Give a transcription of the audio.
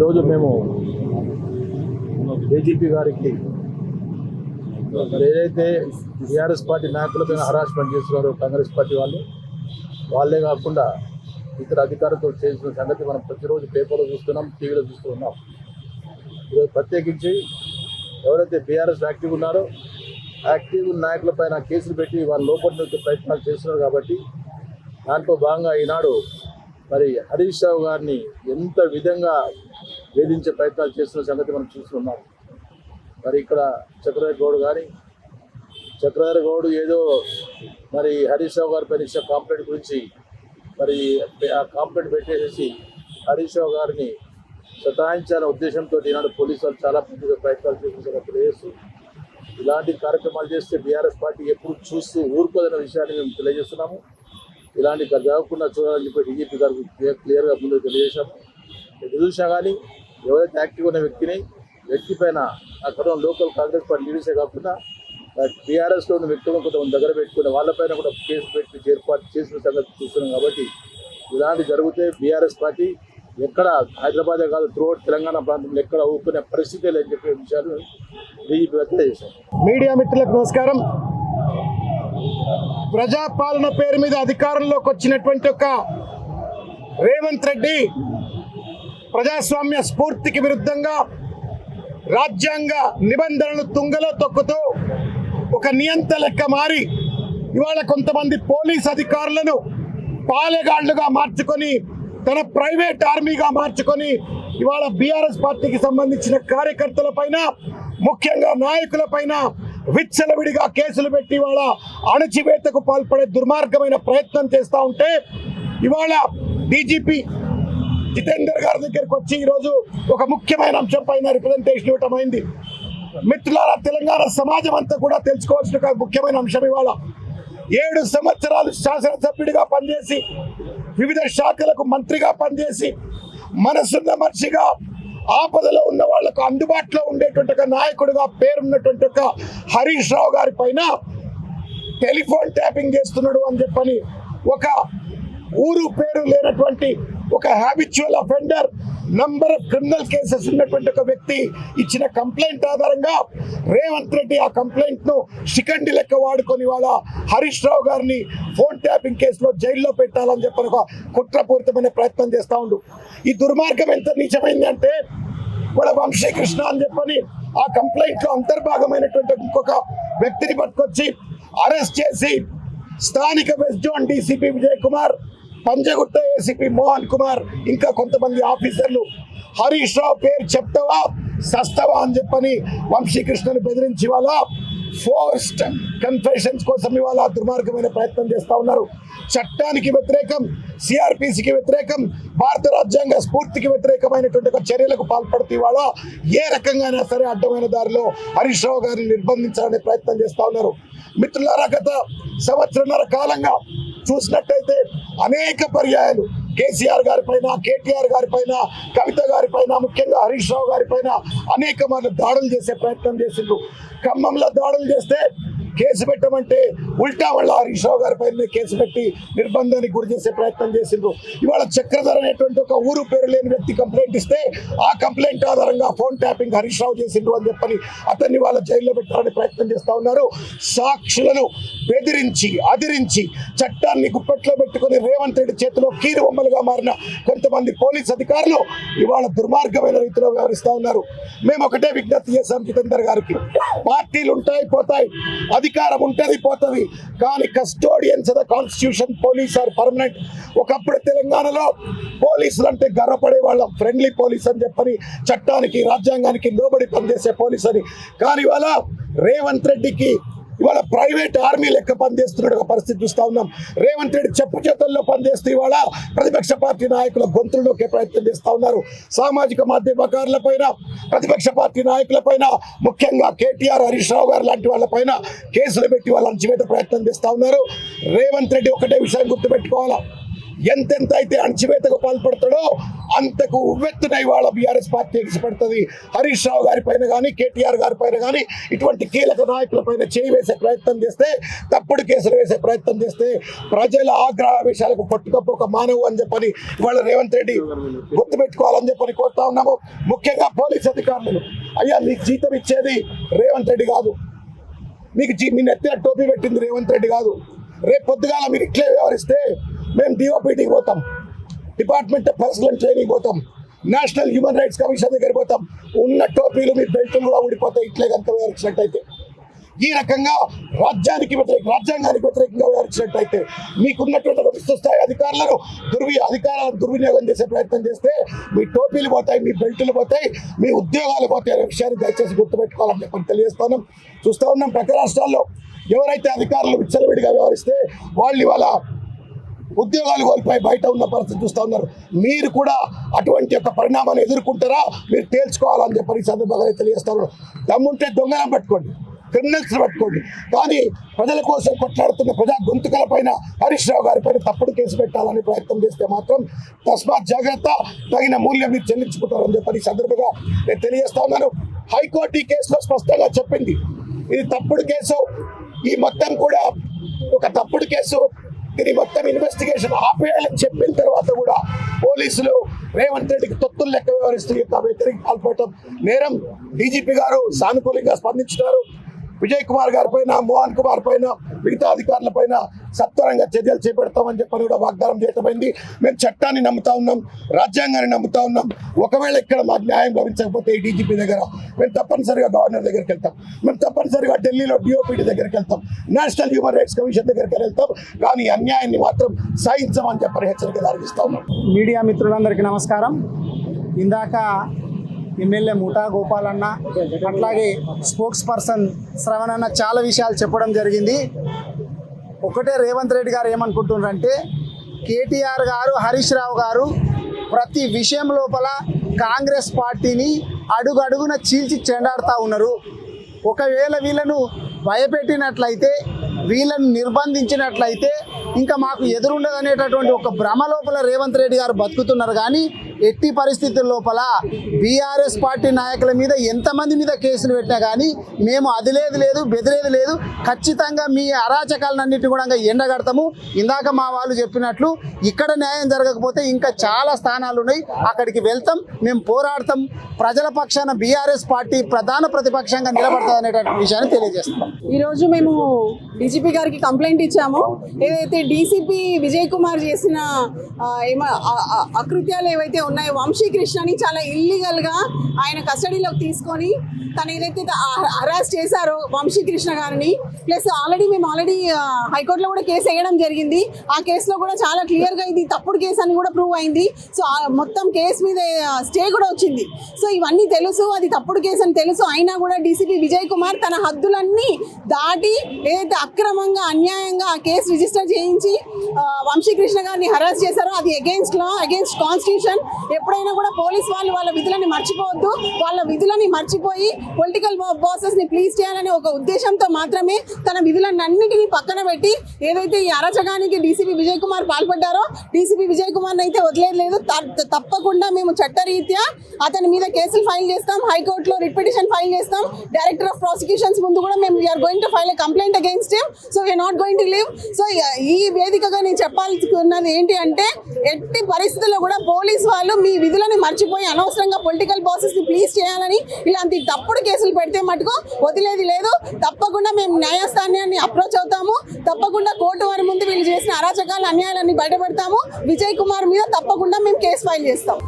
ఈరోజు మేము ఏజీపీ గారికి మరి ఏదైతే టీఆర్ఎస్ పార్టీ నాయకులపైన హరాస్మెంట్ చేస్తున్నారో కాంగ్రెస్ పార్టీ వాళ్ళే కాకుండా ఇతర అధికారులతో చేసిన సంగతి మనం ప్రతిరోజు పేపర్లో చూస్తున్నాం, టీవీలో చూస్తున్నాం. ఈరోజు ప్రత్యేకించి ఎవరైతే బీఆర్ఎస్ యాక్టివ్ ఉన్నారో యాక్టివ్ నాయకులపైన కేసులు పెట్టి వాళ్ళు లోపల ప్రయత్నాలు చేస్తున్నారు. కాబట్టి దాంట్లో భాగంగా ఈనాడు మరి హరీష్ రావు గారిని ఎంత విధంగా వేధించే ప్రయత్నాలు చేస్తున్న సంగతి మనం చూస్తున్నాం. మరి ఇక్కడ చక్రధర్ గౌడ్ ఏదో మరి హరీష్ రావు గారి పైన ఇచ్చిన కాంప్లైంట్ గురించి మరి ఆ కాంప్లైంట్ పెట్టేసేసి హరీష్ రావు గారిని సతాయించాలనే ఉద్దేశంతో ఈనాడు పోలీసు వాళ్ళు చాలా ప్రయత్నాలు చేసిన తెలియజేస్తూ ఇలాంటి కార్యక్రమాలు చేస్తే బీఆర్ఎస్ పార్టీ ఎప్పుడు చూస్తూ ఊరుకోదన్న విషయాన్ని మేము తెలియజేస్తున్నాము. ఇలాంటి జరగకుండా చూడాలని చెప్పి డీజీపీ గారికి క్లియర్గా ముందు తెలియజేశాము. ఎటు చూసినా కానీ ఎవరైతే యాక్టివ్ ఉన్న వ్యక్తి పైన అక్కడ లోకల్ కాంగ్రెస్ పార్టీ లీడర్సే కాకుండా బీఆర్ఎస్లో ఉన్న వ్యక్తులను కొంతమంది దగ్గర పెట్టుకుని వాళ్ళపైన కూడా కేసు పెట్టి ఏర్పాటు చేసిన సంగతి చూస్తున్నాం. కాబట్టి ఇలాంటి జరిగితే బీఆర్ఎస్ పార్టీ ఎక్కడ హైదరాబాదే కాదు త్రూఅవుట్ తెలంగాణ ప్రాంతంలో ఎక్కడ ఊరుకునే పరిస్థితి లేని చెప్పే విషయాలు డీజీపీ గారు తెలియజేశారు. మీడియా మిత్రులకు నమస్కారం. ప్రజాపాలన పేరు మీద అధికారంలోకి వచ్చినటువంటి ఒక రేవంత్ రెడ్డి ప్రజాస్వామ్య స్ఫూర్తికి విరుద్ధంగా రాజ్యాంగ నిబంధనలు తుంగలో తొక్కుతూ ఒక నియంత లెక్క మారి ఇవాళ కొంతమంది పోలీస్ అధికారులను పాలెగాళ్లుగా మార్చుకొని తన ప్రైవేట్ ఆర్మీగా మార్చుకొని ఇవాళ బీఆర్ఎస్ పార్టీకి సంబంధించిన కార్యకర్తల పైన ముఖ్యంగా నాయకుల పైన విచ్చలవిడిగా కేసులు పెట్టి ఇవాళ అణచివేతకు పాల్పడే దుర్మార్గమైన ప్రయత్నం చేస్తూ ఉంటే ఇవాళ డీజీపీ జితేందర్ గారి దగ్గరికి వచ్చి ఈరోజు ఒక ముఖ్యమైన అంశం పైన రిప్రజెంటేషన్ ఇవ్వటం అయింది. మిత్రులారా, తెలంగాణ సమాజం అంతా కూడా తెలుసుకోవాల్సిన ఒక ముఖ్యమైన అంశం ఇవాళ 7 సంవత్సరాలు శాసనసభ్యుడిగా పనిచేసి వివిధ శాఖలకు మంత్రిగా పనిచేసి మనసున్న మనిషిగా ఆపదలో ఉన్న వాళ్లకు అందుబాటులో ఉండేటువంటి ఒక నాయకుడిగా పేరున్నటువంటి ఒక హరీష్ రావు గారి పైన టెలిఫోన్ ట్యాపింగ్ చేస్తున్నాడు అని చెప్పని ఒక ఊరు పేరు లేనటువంటి ఒక habitual offender number of criminal cases ఉన్నటువంటి ఒక వ్యక్తి ఇచ్చిన కంప్లైంట్ ఆధారంగా రేవంత్ రెడ్డి ఆ కంప్లైంట్ ను శిఖండి లెక్క వాడుకొని వాళ్ళ హరీష్ రావు గారిని ఫోన్ ట్యాపింగ్ కేసులో జైల్లో పెట్టాలని చెప్పని ఒక కుట్రపూరితమైన ప్రయత్నం చేస్తూ ఉండు. ఈ దుర్మార్గం ఎంత నీచమైంది అంటే వాళ్ళ వంశీకృష్ణ అని చెప్పని ఆ కంప్లైంట్ లో అంతర్భాగమైనటువంటి ఇంకొక వ్యక్తిని పట్టుకొచ్చి అరెస్ట్ చేసి స్థానిక west zone DCP Vijay Kumar, Panjagutta ACP Mohan Kumar, ఇంకా కొంతమంది ఆఫీసర్లు హరీష్ రావు పేరు చెప్తావా సస్తవా అని చెప్పని వంశీకృష్ణని బెదిరించి వాళ్ళ ఫోర్స్డ్ కన్ఫెషన్స్ కోసం ఇవాళ దుర్మార్గమైన ప్రయత్నం చేస్తూ ఉన్నారు. చట్టానికి వ్యతిరేకం, సిఆర్పిసికి వ్యతిరేకం, భారత రాజ్యాంగ స్ఫూర్తికి వ్యతిరేకమైనటువంటి ఒక చర్యలకు పాల్పడుతూ ఇవాళ ఏ రకంగానే సరే అడ్డమైన దారిలో హరీష్ రావు గారిని నిర్బంధించాలనే ప్రయత్నం చేస్తూ ఉన్నారు. మిత్రులారా, గత సంవత్సరన్నర కాలంగా చూసినట్టయితే అనేక పర్యాయాలు కేసీఆర్ గారి పైన, కేటీఆర్ గారి పైన, కవిత గారి పైన, ముఖ్యంగా హరీష్ రావు గారి పైన అనేక మంది దాడులు చేసే ప్రయత్నం చేసిండ్రు. ఖమ్మంలో దాడులు చేస్తే కేసు పెట్టమంటే ఉల్టా వాళ్ళ హరీష్ రావు గారి పైన కేసు పెట్టి నిర్బంధానికి గురి చేసే ప్రయత్నం చేసిండ్రు. ఇవాళ చక్రధర్ అనేటువంటి ఒక ఊరు పేరు లేని వ్యక్తి కంప్లైంట్ ఇస్తే ఆ కంప్లైంట్ ఆధారంగా ఫోన్ ట్యాపింగ్ హరీష్ రావు చేసిండ్రు అని చెప్పని అతన్ని వాళ్ళ జైల్లో పెట్టాలని ప్రయత్నం చేస్తూ ఉన్నారు. సాక్షులను బెదిరించి అదిరించి చట్టాన్ని గుప్పెట్లో పెట్టుకుని రేవంత్ రెడ్డి చేతిలో కీరు బొమ్మలుగా మారిన కొంతమంది పోలీస్ అధికారులు ఇవాళ దుర్మార్గమైన రీతిలో వ్యవహరిస్తూ ఉన్నారు. మేము ఒకటే విజ్ఞప్తి చేశాం జితేందర్ గారికి, పార్టీలు ఉంటాయి పోతాయి, అధికారం ఉంటుంది పోతుంది, కానీ custodians of the constitution police are permanent. ఒకప్పుడు తెలంగాణలో పోలీసులు అంటే గర్వపడే వాళ్ళం, ఫ్రెండ్లీ పోలీస్ అని చెప్పని, చట్టానికి రాజ్యాంగానికి లోబడి పనిచేసే పోలీస్ అని. కానీ ఇవాళ రేవంత్ రెడ్డికి ఇవాళ ప్రైవేట్ ఆర్మీ లెక్క పనిచేస్తున్న పరిస్థితి చూస్తూ ఉన్నాం. రేవంత్ రెడ్డి చెప్పు చేతుల్లో పనిచేస్తూ ఇవాళ ప్రతిపక్ష పార్టీ నాయకుల గొంతుల్లోకే ప్రయత్నం చేస్తూ ఉన్నారు. సామాజిక మాధ్యమకారుల పైన, ప్రతిపక్ష పార్టీ నాయకుల పైన, ముఖ్యంగా కేటీఆర్, హరీష్ రావు గారు లాంటి వాళ్ళ పైన కేసులు పెట్టి వాళ్ళ అణచివేత ప్రయత్నం చేస్తూ ఉన్నారు. రేవంత్ రెడ్డి ఒకటే విషయం గుర్తుపెట్టుకోవాలా, ఎంతెంత అయితే అణచివేతకు పాల్పడతాడో అంతకు ఉవ్వెత్తున ఇవాళ బీఆర్ఎస్ పార్టీ ఎగిసిపడుతుంది. హరీష్ రావు గారి పైన కానీ కేటీఆర్ గారి పైన కానీ ఇటువంటి కీలక నాయకుల పైన చేయి వేసే ప్రయత్నం చేస్తే, తప్పుడు కేసులు వేసే ప్రయత్నం చేస్తే ప్రజల ఆగ్రహావేశాలకు పట్టుకపోక మానవు అని చెప్పని ఇవాళ రేవంత్ రెడ్డి గుర్తుపెట్టుకోవాలని చెప్పని కోరుతా ఉన్నాము. ముఖ్యంగా పోలీస్ అధికారులు, అయ్యా మీకు జీతం ఇచ్చేది రేవంత్ రెడ్డి కాదు, మీకు మీ నెత్తిన టోపీ పెట్టింది రేవంత్ రెడ్డి కాదు. రేపు పొద్దుగాల మీరు ఇట్లే వ్యవహరిస్తే మేము డిఓపిటీకి పోతాం, డిపార్ట్మెంట్ ఆఫ్ పర్సనల్ ట్రైనింగ్ పోతాం, నేషనల్ హ్యూమన్ రైట్స్ కమిషన్ దగ్గర పోతాం. ఉన్న టోపీలు మీ బెల్టులు కూడా ఊడిపోతాయి ఇట్లే కనుక వ్యవహరించినట్టయితే. ఈ రకంగా రాజ్యాంగానికి వ్యతిరేకంగా వ్యవహరించినట్టయితే మీకున్నటువంటి ఒక విస్తృస్థాయి అధికారులను అధికారాలను దుర్వినియోగం చేసే ప్రయత్నం చేస్తే మీ టోపీలు పోతాయి, మీ బెల్టులు పోతాయి, మీ ఉద్యోగాలు పోతాయి అనే విషయాన్ని దయచేసి గుర్తుపెట్టుకోవాలని చెప్పని తెలియజేస్తున్నాం. చూస్తూ ఉన్నాం పక్క రాష్ట్రాల్లో ఎవరైతే అధికారులు విచ్చలవిడిగా వ్యవహరిస్తే వాళ్ళు ఇవాళ ఉద్యోగాలు కోల్పోయి బయట ఉన్న పరిస్థితి చూస్తూ ఉన్నారు. మీరు కూడా అటువంటి యొక్క పరిణామాన్ని ఎదుర్కొంటారా మీరు తేల్చుకోవాలని చెప్పని ఈ సందర్భంగా తెలియజేస్తున్నారు. దమ్ముంటే దొంగలను పట్టుకోండి, క్రిమినల్స్ పట్టుకోండి, కానీ ప్రజల కోసం కొట్లాడుతున్న ప్రజా గొంతుకల పైన హరీష్ రావు గారి పైన తప్పుడు కేసు పెట్టాలని ప్రయత్నం చేస్తే మాత్రం తస్మాత్ జాగ్రత్త, తగిన మూల్యం మీరు చెల్లించుకుంటారని చెప్పని ఈ సందర్భంగా నేను తెలియజేస్తా ఉన్నాను. హైకోర్టు ఈ కేసులో స్పష్టంగా చెప్పింది, ఇది తప్పుడు కేసు, ఈ మొత్తం కూడా ఒక తప్పుడు కేసు, ఇది మొత్తం ఇన్వెస్టిగేషన్ ఆపేయాలని చెప్పిన తర్వాత కూడా పోలీసులు రేవంత్ రెడ్డికి తొత్తులు లెక్క వ్యవహరిస్తూ వ్యతిరేక పాల్పడటం నేరం. డీజీపీ గారు సానుకూలంగా స్పందించినారు. విజయ్ కుమార్ గారి పైన, మోహన్ కుమార్ పైన, మిగతా అధికారుల పైన సత్వరంగా చర్యలు చేపడతామని చెప్పని కూడా వాగ్దానం చేయటమైంది. మేము చట్టాన్ని నమ్ముతా ఉన్నాం, రాజ్యాంగాన్ని నమ్ముతా ఉన్నాం. ఒకవేళ ఇక్కడ మాకు న్యాయం లభించకపోతే ఈ డీజీపీ దగ్గర మేము తప్పనిసరిగా గవర్నర్ దగ్గరికి వెళ్తాం, మేము తప్పనిసరిగా ఢిల్లీలో డిఓపిటీ దగ్గరికి వెళ్తాం, నేషనల్ హ్యూమన్ రైట్స్ కమిషన్ దగ్గరికి వెళ్తాం. కానీ అన్యాయాన్ని మాత్రం సహించమని చెప్పని హెచ్చరిక దారిస్తా ఉన్నాం. మీడియా మిత్రులందరికీ నమస్కారం. ఇందాక ఎమ్మెల్యే ముఠా గోపాలన్న, అట్లాగే స్పోక్స్ పర్సన్ శ్రవణ్ అన్న చాలా విషయాలు చెప్పడం జరిగింది. ఒకటే రేవంత్ రెడ్డి గారు ఏమనుకుంటున్నారంటే, కేటీఆర్ గారు, హరీష్ రావు గారు ప్రతి విషయం లోపల కాంగ్రెస్ పార్టీని అడుగడుగున చీల్చి చెండాడుతూ ఉన్నారు. ఒకవేళ వీళ్ళను భయపెట్టినట్లయితే, వీళ్ళని నిర్బంధించినట్లయితే ఇంకా మాకు ఎదురుండదు అనేటటువంటి ఒక భ్రమ లోపల రేవంత్ రెడ్డి గారు బతుకుతున్నారు. కానీ ఎట్టి పరిస్థితుల లోపల బీఆర్ఎస్ పార్టీ నాయకుల మీద ఎంతమంది మీద కేసులు పెట్టినా కానీ మేము అది లేదు బెదిరేది లేదు, ఖచ్చితంగా మీ అరాచకాలన్నింటినీ కూడా ఎండగడతాము. ఇందాక మా వాళ్ళు చెప్పినట్లు ఇక్కడ న్యాయం జరగకపోతే ఇంకా చాలా స్థానాలు ఉన్నాయి, అక్కడికి వెళ్తాం, మేము పోరాడతాం. ప్రజల పక్షాన బీఆర్ఎస్ పార్టీ ప్రధాన ప్రతిపక్షంగా నిలబడుతుంది అనేటువంటి విషయాన్ని తెలియజేస్తాం. ఈరోజు మేము డీజీపీ గారికి కంప్లైంట్ ఇచ్చాము. ఏదైతే డీసీపీ విజయ్ కుమార్ చేసిన అకృత్యాలు ఏవైతే ఉన్నాయో, వంశీకృష్ణని చాలా ఇల్లీగల్గా ఆయన కస్టడీలోకి తీసుకొని తను ఏదైతే అరెస్ట్ చేశారో వంశీకృష్ణ గారిని, ప్లస్ మేము ఆల్రెడీ హైకోర్టులో కూడా కేసు వేయడం జరిగింది. ఆ కేసులో కూడా చాలా క్లియర్గా ఇది తప్పుడు కేసు అని కూడా ప్రూవ్ అయింది. సో మొత్తం కేసు మీద స్టే కూడా వచ్చింది. సో ఇవన్నీ తెలుసు, అది తప్పుడు కేసు అని తెలుసు. అయినా కూడా డీసీపీ విజయ్ కుమార్ తన హద్దులన్నీ దాటి ఏదైతే అక్రమంగా అన్యాయంగా ఆ కేసు రిజిస్టర్ చేయించి వంశీకృష్ణ గారిని హరాస్ చేశారో అది అగెయిన్స్ట్ లా, అగెయిన్స్ట్ కాన్స్టిట్యూషన్. ఎప్పుడైనా కూడా పోలీస్ వాళ్ళు వాళ్ళ విధులని మర్చిపోవద్దు. వాళ్ళ విధులని మర్చిపోయి పొలిటికల్ బాసెస్ ని ప్లీజ్ చేయాలనే ఒక ఉద్దేశంతో మాత్రమే తన విధులన్నింటినీ పక్కన పెట్టి ఏదైతే ఈ అరాచకానికి డీసీపీ విజయ్ కుమార్ పాల్పడ్డారో, డీసీపీ విజయ్ కుమార్ అయితే వదిలేదు. తప్పకుండా మేము చట్టరీత్యా అతని మీద కేసులు ఫైల్ చేస్తాం, హైకోర్టులో రిట్ పిటిషన్ ఫైల్ చేస్తాం, డైరెక్టర్ ఆఫ్ ప్రాసిక్యూషన్స్ ముందు కూడా మేము we're going to file a complaint against him. So we're not going to leave. So ఈ వేదికగా నేను చెప్పాల్సుకున్నది ఏంటి అంటే, ఎట్టి పరిస్థితుల్లో కూడా పోలీస్ వాళ్ళు మీ విధులను మర్చిపోయి అనవసరంగా పొలిటికల్ బాసెస్ ని ప్లీజ్ చేయాలని ఇలాంటి తప్పుడు కేసులు పెడితే మటుకు వదిలేది లేదు. తప్పకుండా మేము న్యాయస్థానాన్ని అప్రోచ్ అవుతాము. తప్పకుండా కోర్టు వారి ముందు వీళ్ళు చేసిన అరాచకాలు, అన్యాయాలన్నీ బయటపెడతాము. విజయ్ కుమార్ మీద తప్పకుండా మేము కేసు ఫైల్ చేస్తాం.